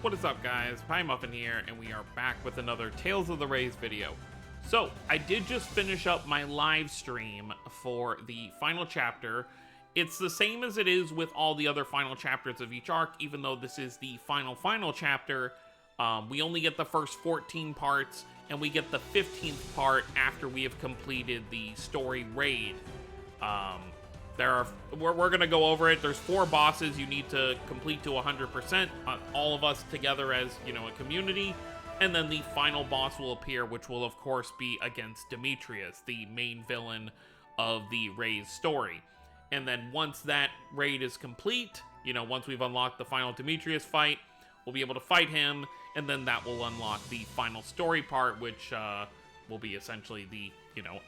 What is up, guys? Pie Muffin here, and we are back with another Tales of the Rays video. So, I did just finish up my live stream for the final chapter. It's the same as it is with all the other final chapters of each arc, even though this is the final chapter. We only get the first 14 parts, and we get the 15th part after we have completed the story raid. We're gonna go over it. There's 4 bosses you need to complete to 100%, all of us together as, a community. And then the final boss will appear, which will of course be against Demetrius, the main villain of the Rays story. And then once that raid is complete, once we've unlocked the final Demetrius fight, we'll be able to fight him, and then that will unlock the final story part, which will be essentially the,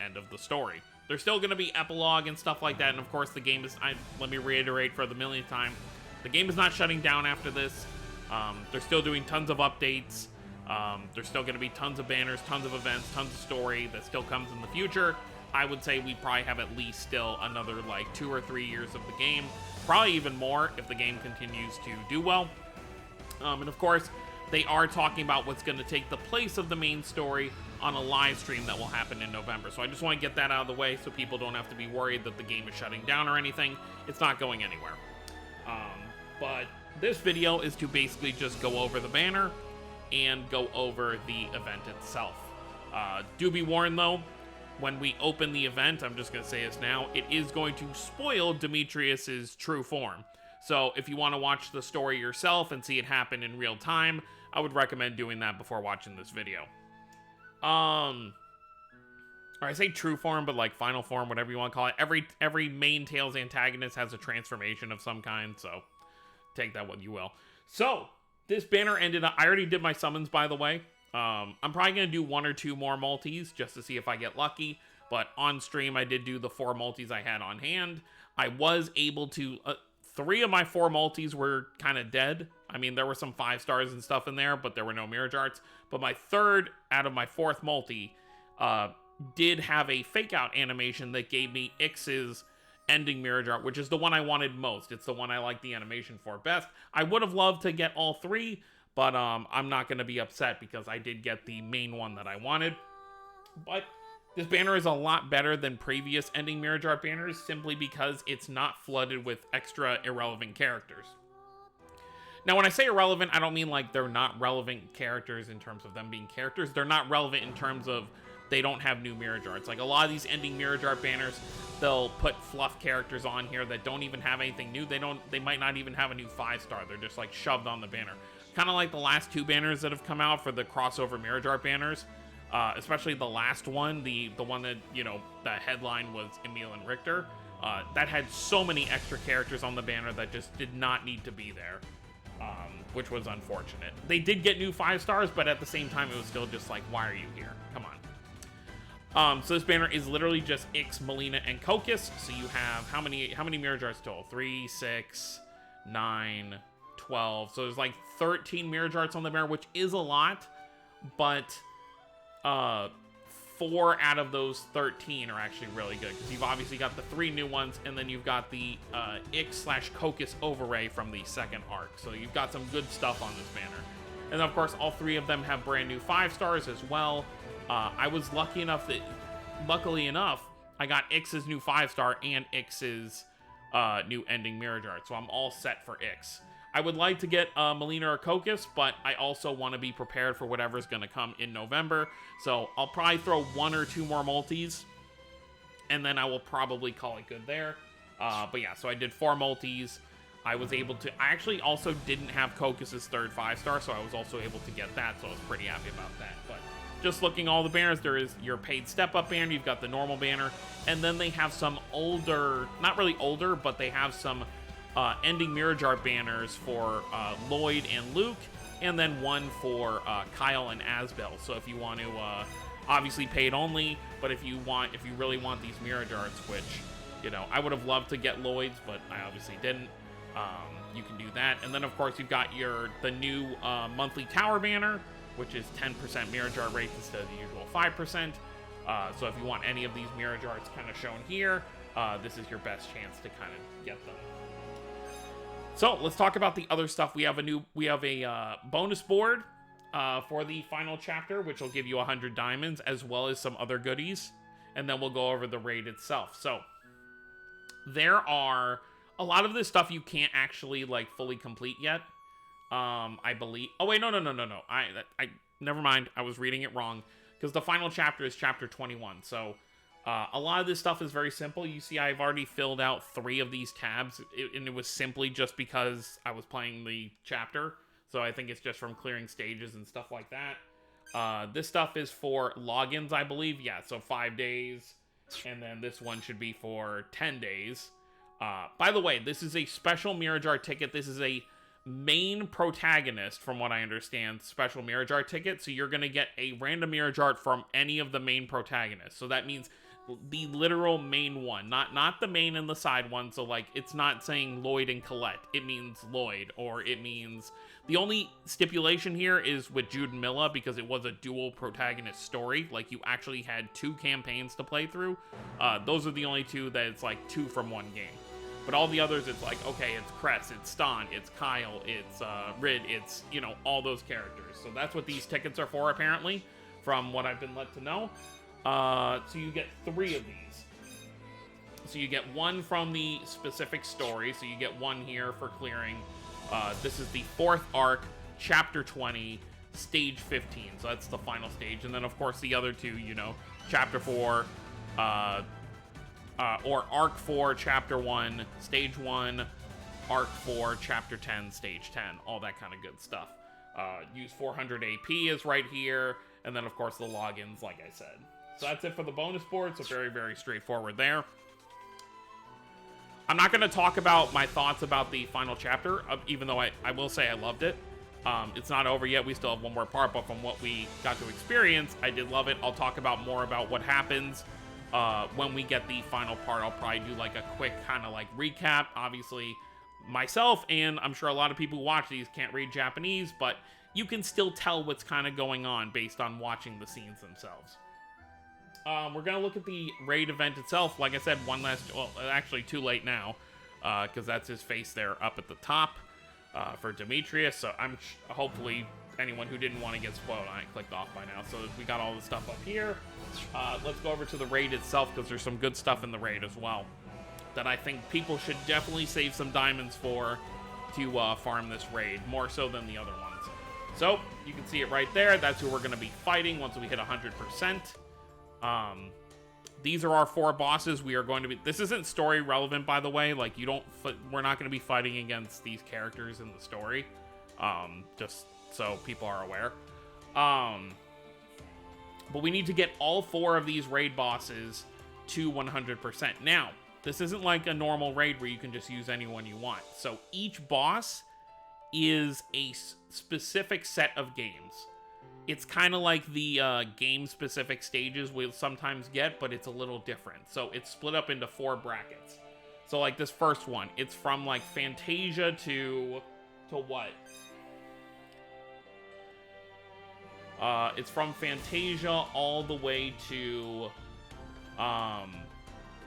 end of the story. There's still going to be epilogue and stuff like that, and of course the game is, let me reiterate for the millionth time, the game is not shutting down after this. They're still doing tons of updates. There's still going to be tons of banners, tons of events, tons of story that still comes in the future. I would say we probably have at least still another 2 or 3 years of the game, probably even more if the game continues to do well. And of course, they are talking about what's going to take the place of the main story on a live stream that will happen in November. So I just want to get that out of the way so people don't have to be worried that the game is shutting down or anything. It's not going anywhere. But this video is to basically just go over the banner and go over the event itself. Do be warned though, when we open the event, I'm just going to say this now, it is going to spoil Demetrius's true form. So if you want to watch the story yourself and see it happen in real time, I would recommend doing that before watching this video. Or I say true form, but final form, whatever you want to call it. Every main Tales antagonist has a transformation of some kind, so take that what you will. So, this banner ended up, I already did my summons, by the way. I'm probably going to do 1 or 2 more multis just to see if I get lucky. But on stream, I did do the 4 multis I had on hand. I was able to... 3 of my 4 multis were kind of dead. I mean, there were some 5 stars and stuff in there, but there were no Mirage Arts. But my 3rd out of my 4th multi did have a fake out animation that gave me Ix's ending Mirage Art, which is the one I wanted most. It's the one I like the animation for best. I would have loved to get all 3, but I'm not going to be upset because I did get the main one that I wanted. But this banner is a lot better than previous ending Mirage Art banners simply because it's not flooded with extra irrelevant characters. Now, when I say irrelevant, I don't mean they're not relevant characters in terms of them being characters. They're not relevant in terms of they don't have new Mirage Arts. A lot of these ending Mirage Art banners, they'll put fluff characters on here that don't even have anything new. They might not even have a new 5-star. They're just shoved on the banner. Kind of like the last 2 banners that have come out for the crossover Mirage Art banners. Especially the last one, the one that, the headline was Emil and Richter. That had so many extra characters on the banner that just did not need to be there. Which was unfortunate. They did get new 5 stars, but at the same time, it was still just why are you here? Come on. So this banner is literally just Ix, Melina, and Kokis. So you have how many Mirage Arts total? 3, 6, 9, 12. So there's 13 Mirage Arts on the banner, which is a lot, but 4 out of those 13 are actually really good because you've obviously got the 3 new ones, and then you've got the Ix/Kokis overlay from the 2nd arc. So you've got some good stuff on this banner. And of course, all 3 of them have brand new 5 stars as well. I was luckily enough, I got Ix's new 5-star and Ix's new ending Mirage Art. So I'm all set for Ix. I would like to get Melina or Kokis, but I also want to be prepared for whatever's going to come in November. So I'll probably throw 1 or 2 more multis, and then I will probably call it good there. But yeah, so I did 4 multis. I was able to... I actually also didn't have Kokis' 3rd 5-star, so I was also able to get that, so I was pretty happy about that. But just looking all the banners, there is your paid step-up banner, you've got the normal banner, and then they have some older... Not really older, but they have some... ending Mirage Art banners for Lloyd and Luke, and then one for Kyle and Asbel. So if you want to, obviously paid only, but if you really want these Mirage Arts, which, I would have loved to get Lloyd's, but I obviously didn't, you can do that. And then of course you've got the new monthly tower banner, which is 10% Mirage Art rate instead of the usual 5%. So if you want any of these Mirage Arts kind of shown here, this is your best chance to kind of get them. So let's talk about the other stuff. We have a bonus board for the final chapter, which will give you 100 diamonds, as well as some other goodies. And then we'll go over the raid itself. So there are a lot of this stuff you can't actually like fully complete yet. I believe. Oh wait, no. I never mind. I was reading it wrong, because the final chapter is chapter 21. So a lot of this stuff is very simple. You see, I've already filled out 3 of these tabs, and it was simply just because I was playing the chapter. So I think it's just from clearing stages and stuff like that. This stuff is for logins, I believe. Yeah, so 5 days. And then this one should be for 10 days. By the way, this is a special Mirror Jar ticket. This is a main protagonist, from what I understand, special Mirror Jar ticket. So you're going to get a random Mirror Jar from any of the main protagonists. So that means the literal main one, not the main and the side one. So like, it's not saying Lloyd and Colette. It means Lloyd, or it means... The only stipulation here is with Jude and Milla, because it was a dual protagonist story. Like, you actually had 2 campaigns to play through. Those are the only 2 that it's like 2 from one game. But all the others, it's like, okay, it's Cress, it's Ston, it's Kyle, it's Rid, it's, you know, all those characters. So that's what these tickets are for, apparently, from what I've been led to know. So you get 3 of these. So you get 1 from the specific story. So you get 1 here for clearing. This is the 4th arc, chapter 20, stage 15. So that's the final stage. And then, of course, the other 2, you know, chapter 4, or arc 4, chapter 1, stage 1, arc 4, chapter 10, stage 10, all that kind of good stuff. Use 400 AP is right here. And then, of course, the logins, like I said. So that's it for the bonus board. So very, very straightforward there. I'm not going to talk about my thoughts about the final chapter, even though I will say I loved it. It's not over yet. We still have one more part, but from what we got to experience, I did love it. I'll talk about more about what happens when we get the final part. I'll probably do like a quick kind of like recap. Obviously, myself and I'm sure a lot of people who watch these can't read Japanese, but you can still tell what's kind of going on based on watching the scenes themselves. We're going to look at the raid event itself. Like I said, one last... Well, actually, too late now, because that's his face there up at the top for Demetrius. So hopefully anyone who didn't want to get spoiled on it clicked off by now. So we got all the stuff up here. Let's go over to the raid itself, because there's some good stuff in the raid as well that I think people should definitely save some diamonds for to farm this raid, more so than the other ones. So you can see it right there. That's who we're going to be fighting once we hit 100%. These are our 4 bosses. We are going to be... This isn't story relevant, by the way. Like, we're not going to be fighting against these characters in the story. Just so people are aware. But we need to get all 4 of these raid bosses to 100%. Now, this isn't like a normal raid where you can just use anyone you want. So each boss is a specific set of games. It's kind of like the game-specific stages we'll sometimes get, but it's a little different. So it's split up into 4 brackets. So like this first one, it's from like Fantasia to what? It's from Fantasia all the way to... oh,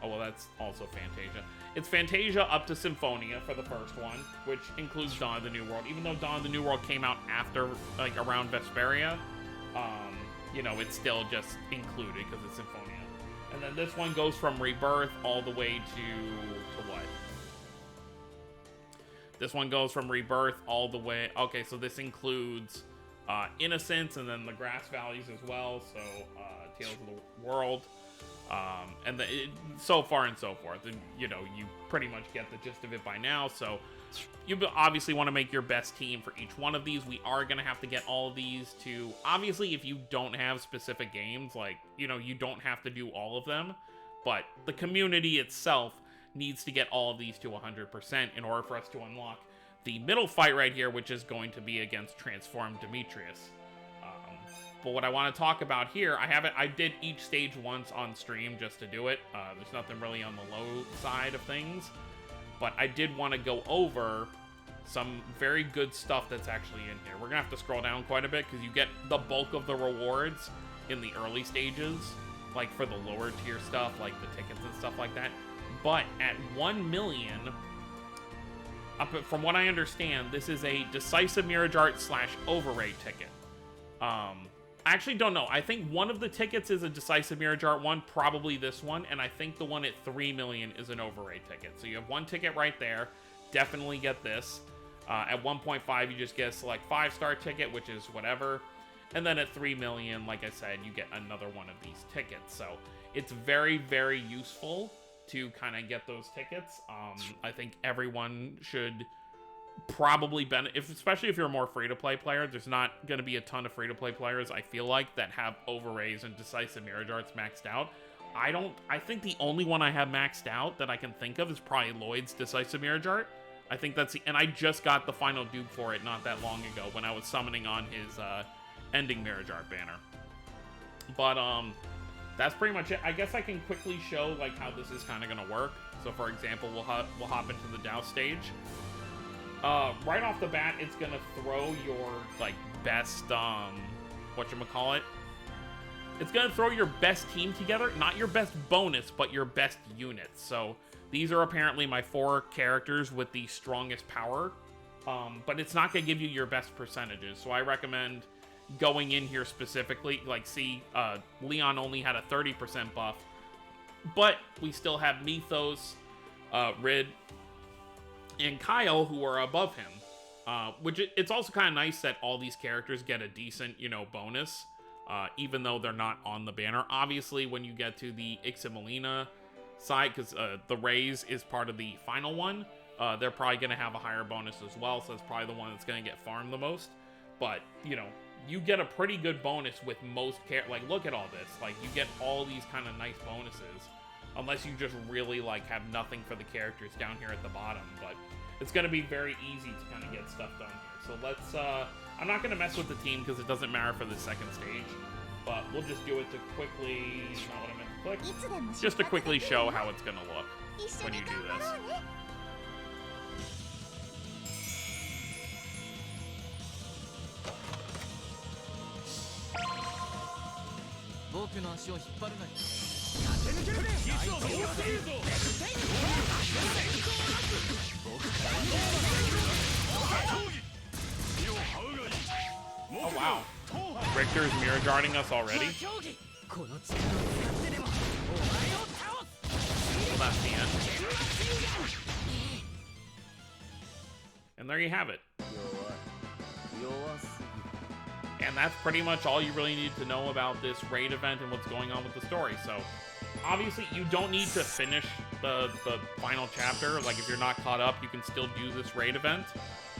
well, that's also Fantasia. It's Fantasia up to Symphonia for the first one, which includes Dawn of the New World. Even though Dawn of the New World came out after, like, around Vesperia, you know, it's still just included because it's Symphonia. And then this one goes from Rebirth all the way to what? This one goes from Rebirth all the way... Okay, so this includes Innocence and then the Grass Valleys as well, so Tales of the World. And so far and so forth. And, you know, you pretty much get the gist of it by now. So you obviously want to make your best team for each one of these. We are going to have to get all of these to... Obviously, if you don't have specific games, like, you know, you don't have to do all of them. But the community itself needs to get all of these to 100% in order for us to unlock the middle fight right here, which is going to be against Transformed Demetrius. But what I want to talk about here, I did each stage once on stream just to do it. There's nothing really on the low side of things. But I did want to go over some very good stuff that's actually in here. We're going to have to scroll down quite a bit because you get the bulk of the rewards in the early stages. Like for the lower tier stuff, like the tickets and stuff like that. But at 1 million, From what I understand, this is a Decisive Mirage Art / Overraid ticket. I actually don't know. I think one of the tickets is a Decisive Mirage Art one, probably this one, and I think the one at 3 million is an Overraid ticket. So you have one ticket right there. Definitely get this. At 1.5, you just get a select 5-star ticket, which is whatever. And then at 3 million, like I said, you get another one of these tickets. So it's very, very useful to kind of get those tickets. I think everyone should probably benefit, especially if you're a more free-to-play player. There's not going to be a ton of free-to-play players, I feel like, that have Overrays and Decisive Mirage Arts maxed out. I think the only one I have maxed out that I can think of is probably Lloyd's Decisive Mirage Art. I think that's and I just got the final dupe for it not that long ago when I was summoning on his ending Mirage Art banner. But that's pretty much it. I guess I can quickly show like how this is kind of going to work. So for example, we'll hop into the Dow stage. Right off the bat, it's going to throw your like best whatchamacallit. It's going to throw your best team together, not your best bonus, but your best units. So these are apparently my 4 characters with the strongest power, but it's not going to give you your best percentages. So I recommend going in here specifically, like see, Leon only had a 30% buff, but we still have Mythos, Rid, and Kyle who are above him, which it's also kind of nice that all these characters get a decent, bonus, even though they're not on the banner. Obviously, when you get to the Ixamelina side, because the Rays is part of the final one, they're probably going to have a higher bonus as well, so that's probably the one that's going to get farmed the most. But, you get a pretty good bonus with most like, look at all this. Like, you get all these kind of nice bonuses, unless you just really, like, have nothing for the characters down here at the bottom. But it's going to be very easy to kind of get stuff done here. So let's, I'm not going to mess with the team because it doesn't matter for the second stage, but we'll just do it to quickly, not what I meant to click, just to quickly show how it's going to look when you do this. Oh wow, Richter's mirror guarding us already? Well, that's the end. And there you have it. And that's pretty much all you really need to know about this raid event and what's going on with the story. So, obviously, you don't need to finish the final chapter. Like, if you're not caught up, you can still do this raid event.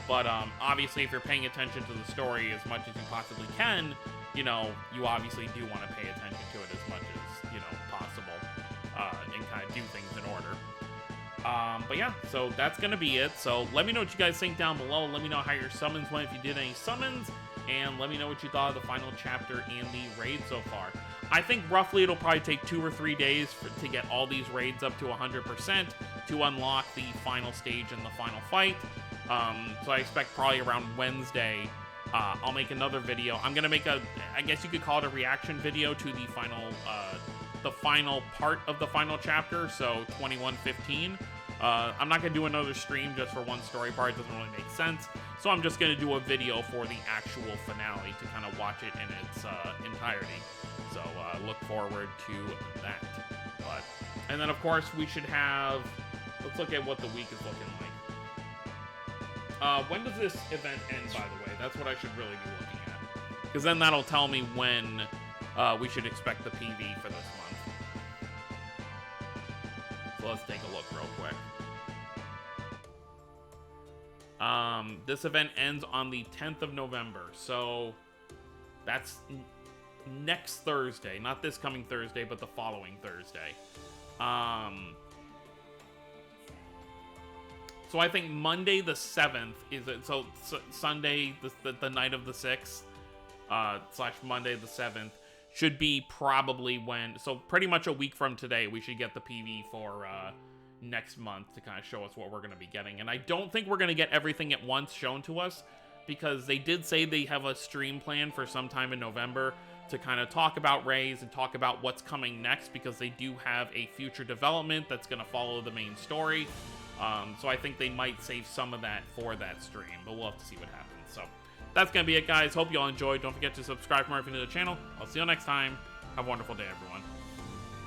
But, obviously, if you're paying attention to the story as much as you possibly can, you obviously do want to pay attention to it as much as, possible, and kind of do things in order. But yeah, so that's going to be it. So let me know what you guys think down below. Let me know how your summons went, if you did any summons, and let me know what you thought of the final chapter and the raid so far. I think roughly it'll probably take 2 or 3 days to get all these raids up to 100% to unlock the final stage and the final fight. So I expect probably around Wednesday, I'll make another video. I'm going to make I guess you could call it a reaction video to the final part of the final chapter, so 2115. I'm not going to do another stream just for one story part. It doesn't really make sense. So I'm just going to do a video for the actual finale to kind of watch it in its entirety. So look forward to that. And then, of course, we should have... Let's look at what the week is looking like. When does this event end, by the way? That's what I should really be looking at. Because then that'll tell me when we should expect the PV for this month. So let's take a look real quick. This event ends on the 10th of November, so that's next Thursday. Not this coming Thursday, but the following Thursday. So I think Monday the 7th is it. So Sunday, the night of the 6th, / Monday the 7th, should be probably when, so pretty much a week from today, we should get the PV for next month to kind of show us what we're going to be getting. And I don't think we're going to get everything at once shown to us, because they did say they have a stream plan for sometime in November to kind of talk about Rays and talk about what's coming next, because they do have a future development that's going to follow the main story. So I think they might save some of that for that stream, but we'll have to see what happens. So that's going to be it, guys. Hope you all enjoyed. Don't forget to subscribe for more if you're new to the channel. I'll see you next time. Have a wonderful day, everyone.